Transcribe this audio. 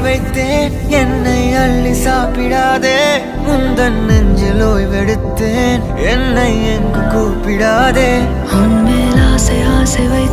வைத்தேன் என்னை அள்ளி சாப்பிடாதே உந்தன் நெஞ்சில் ஓய்வெடுத்தேன் என்னை எங்கு கூப்பிடாதே உன்மேல் ஆசை ஆசை வை